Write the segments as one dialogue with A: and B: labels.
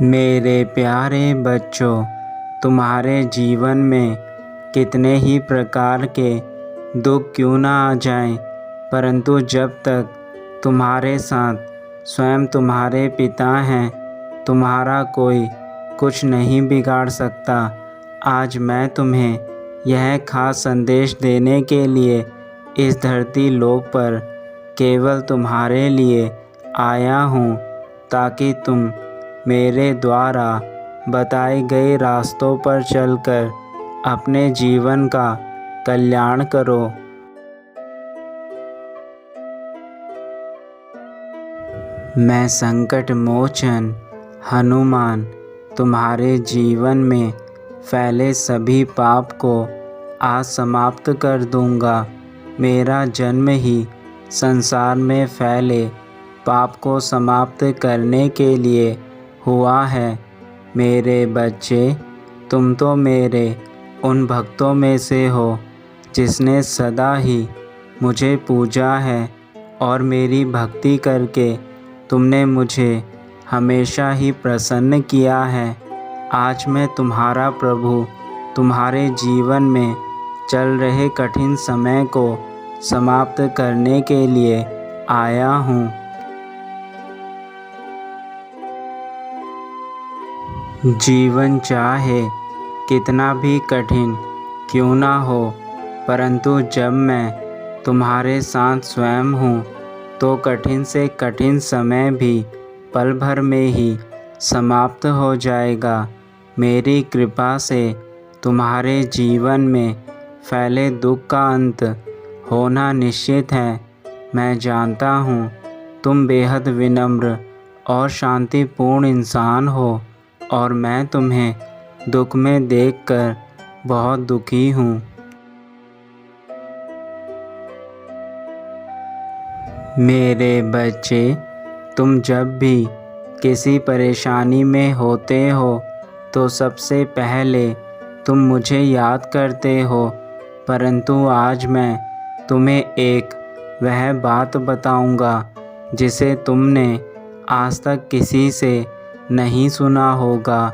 A: मेरे प्यारे बच्चों, तुम्हारे जीवन में कितने ही प्रकार के दुख क्यों ना आ जाएं, परंतु जब तक तुम्हारे साथ स्वयं तुम्हारे पिता हैं, तुम्हारा कोई कुछ नहीं बिगाड़ सकता। आज मैं तुम्हें यह खास संदेश देने के लिए इस धरती लोक पर केवल तुम्हारे लिए आया हूँ, ताकि तुम मेरे द्वारा बताए गए रास्तों पर चलकर अपने जीवन का कल्याण करो। मैं संकट मोचन हनुमान तुम्हारे जीवन में फैले सभी पाप को आज समाप्त कर दूंगा। मेरा जन्म ही संसार में फैले पाप को समाप्त करने के लिए हुआ है। मेरे बच्चे, तुम तो मेरे उन भक्तों में से हो जिसने सदा ही मुझे पूजा है, और मेरी भक्ति करके तुमने मुझे हमेशा ही प्रसन्न किया है। आज मैं तुम्हारा प्रभु तुम्हारे जीवन में चल रहे कठिन समय को समाप्त करने के लिए आया हूँ। जीवन चाहे कितना भी कठिन क्यों ना हो, परंतु जब मैं तुम्हारे साथ स्वयं हूँ तो कठिन से कठिन समय भी पल भर में ही समाप्त हो जाएगा। मेरी कृपा से तुम्हारे जीवन में फैले दुख का अंत होना निश्चित है। मैं जानता हूँ तुम बेहद विनम्र और शांतिपूर्ण इंसान हो, और मैं तुम्हें दुख में देखकर बहुत दुखी हूँ। मेरे बच्चे, तुम जब भी किसी परेशानी में होते हो तो सबसे पहले तुम मुझे याद करते हो, परंतु आज मैं तुम्हें एक वह बात बताऊंगा जिसे तुमने आज तक किसी से नहीं सुना होगा,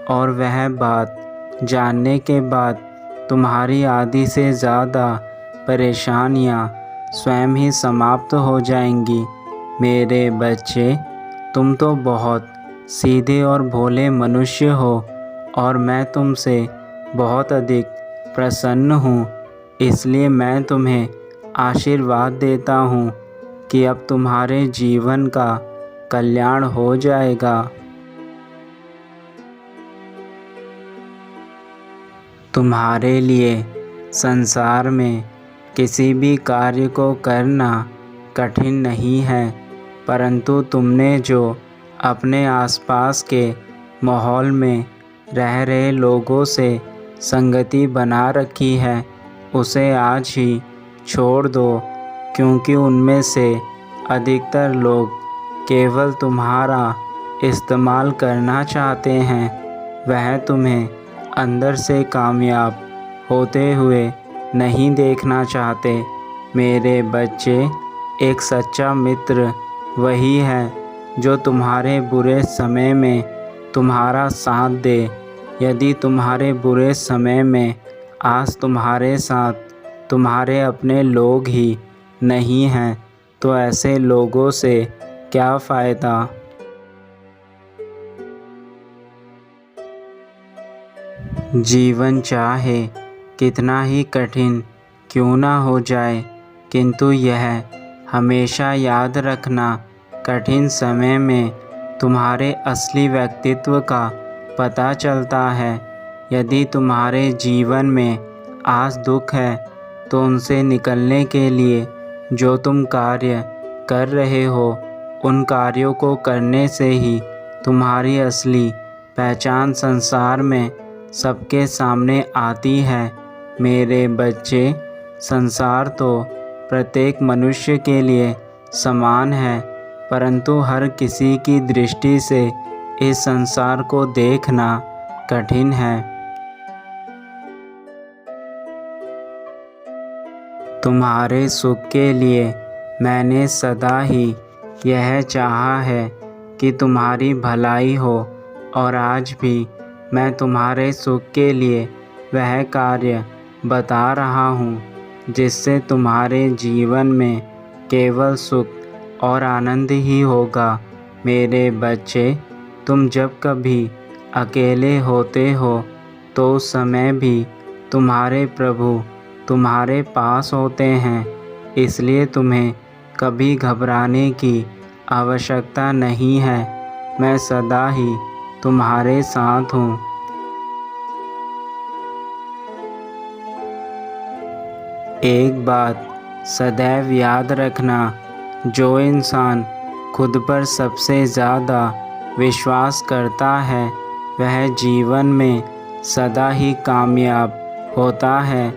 A: और वह बात जानने के बाद तुम्हारी आधी से ज़्यादा परेशानियां स्वयं ही समाप्त हो जाएंगी। मेरे बच्चे, तुम तो बहुत सीधे और भोले मनुष्य हो, और मैं तुमसे बहुत अधिक प्रसन्न हूँ। इसलिए मैं तुम्हें आशीर्वाद देता हूँ कि अब तुम्हारे जीवन का कल्याण हो जाएगा। तुम्हारे लिए संसार में किसी भी कार्य को करना कठिन नहीं है, परंतु तुमने जो अपने आसपास के माहौल में रह रहे लोगों से संगति बना रखी है, उसे आज ही छोड़ दो, क्योंकि उनमें से अधिकतर लोग केवल तुम्हारा इस्तेमाल करना चाहते हैं। वह तुम्हें अंदर से कामयाब होते हुए नहीं देखना चाहते। मेरे बच्चे, एक सच्चा मित्र वही है जो तुम्हारे बुरे समय में तुम्हारा साथ दे। यदि तुम्हारे बुरे समय में आज तुम्हारे साथ तुम्हारे अपने लोग ही नहीं हैं, तो ऐसे लोगों से क्या फ़ायदा। जीवन चाहे कितना ही कठिन क्यों ना हो जाए, किंतु यह हमेशा याद रखना, कठिन समय में तुम्हारे असली व्यक्तित्व का पता चलता है। यदि तुम्हारे जीवन में आज दुख है, तो उनसे निकलने के लिए जो तुम कार्य कर रहे हो, उन कार्यों को करने से ही तुम्हारी असली पहचान संसार में सबके सामने आती है। मेरे बच्चे, संसार तो प्रत्येक मनुष्य के लिए समान है, परंतु हर किसी की दृष्टि से इस संसार को देखना कठिन है। तुम्हारे सुख के लिए मैंने सदा ही यह चाहा है कि तुम्हारी भलाई हो, और आज भी मैं तुम्हारे सुख के लिए वह कार्य बता रहा हूँ जिससे तुम्हारे जीवन में केवल सुख और आनंद ही होगा। मेरे बच्चे, तुम जब कभी अकेले होते हो तो उस समय भी तुम्हारे प्रभु तुम्हारे पास होते हैं, इसलिए तुम्हें कभी घबराने की आवश्यकता नहीं है। मैं सदा ही तुम्हारे साथ हूँ। एक बात सदैव याद रखना, जो इंसान खुद पर सबसे ज़्यादा विश्वास करता है वह जीवन में सदा ही कामयाब होता है,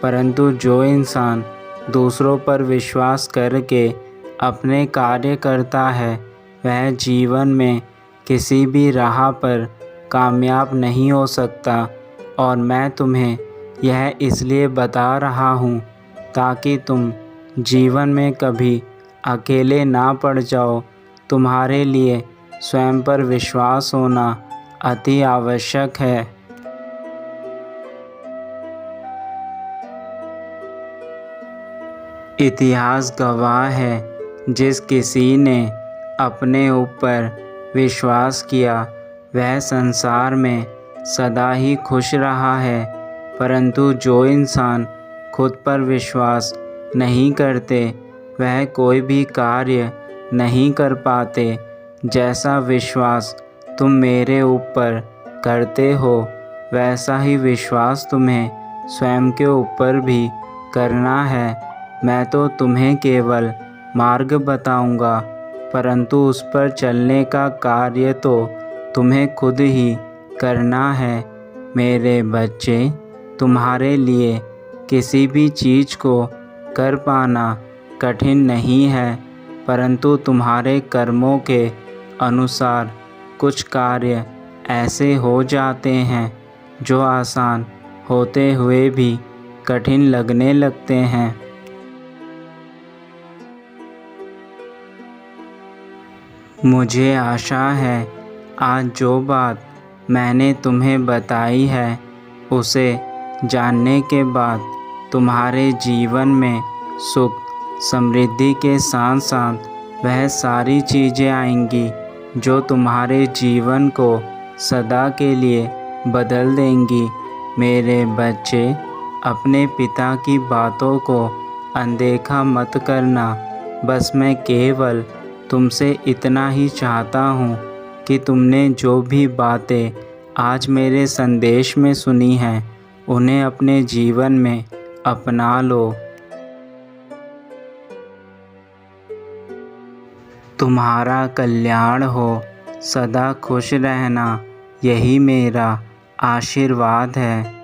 A: परंतु जो इंसान दूसरों पर विश्वास करके अपने कार्य करता है वह जीवन में किसी भी राह पर कामयाब नहीं हो सकता। और मैं तुम्हें यह इसलिए बता रहा हूँ ताकि तुम जीवन में कभी अकेले ना पड़ जाओ। तुम्हारे लिए स्वयं पर विश्वास होना अति आवश्यक है। इतिहास गवाह है, जिस किसी ने अपने ऊपर विश्वास किया वह संसार में सदा ही खुश रहा है, परंतु जो इंसान खुद पर विश्वास नहीं करते वह कोई भी कार्य नहीं कर पाते। जैसा विश्वास तुम मेरे ऊपर करते हो वैसा ही विश्वास तुम्हें स्वयं के ऊपर भी करना है। मैं तो तुम्हें केवल मार्ग बताऊंगा, परंतु उस पर चलने का कार्य तो तुम्हें खुद ही करना है। मेरे बच्चे, तुम्हारे लिए किसी भी चीज़ को कर पाना कठिन नहीं है, परंतु तुम्हारे कर्मों के अनुसार कुछ कार्य ऐसे हो जाते हैं जो आसान होते हुए भी कठिन लगने लगते हैं। मुझे आशा है आज जो बात मैंने तुम्हें बताई है उसे जानने के बाद तुम्हारे जीवन में सुख समृद्धि के साथ साथ वह सारी चीज़ें आएंगी जो तुम्हारे जीवन को सदा के लिए बदल देंगी। मेरे बच्चे, अपने पिता की बातों को अनदेखा मत करना। बस मैं केवल तुमसे इतना ही चाहता हूँ कि तुमने जो भी बातें आज मेरे संदेश में सुनी हैं उन्हें अपने जीवन में अपना लो। तुम्हारा कल्याण हो, सदा खुश रहना, यही मेरा आशीर्वाद है।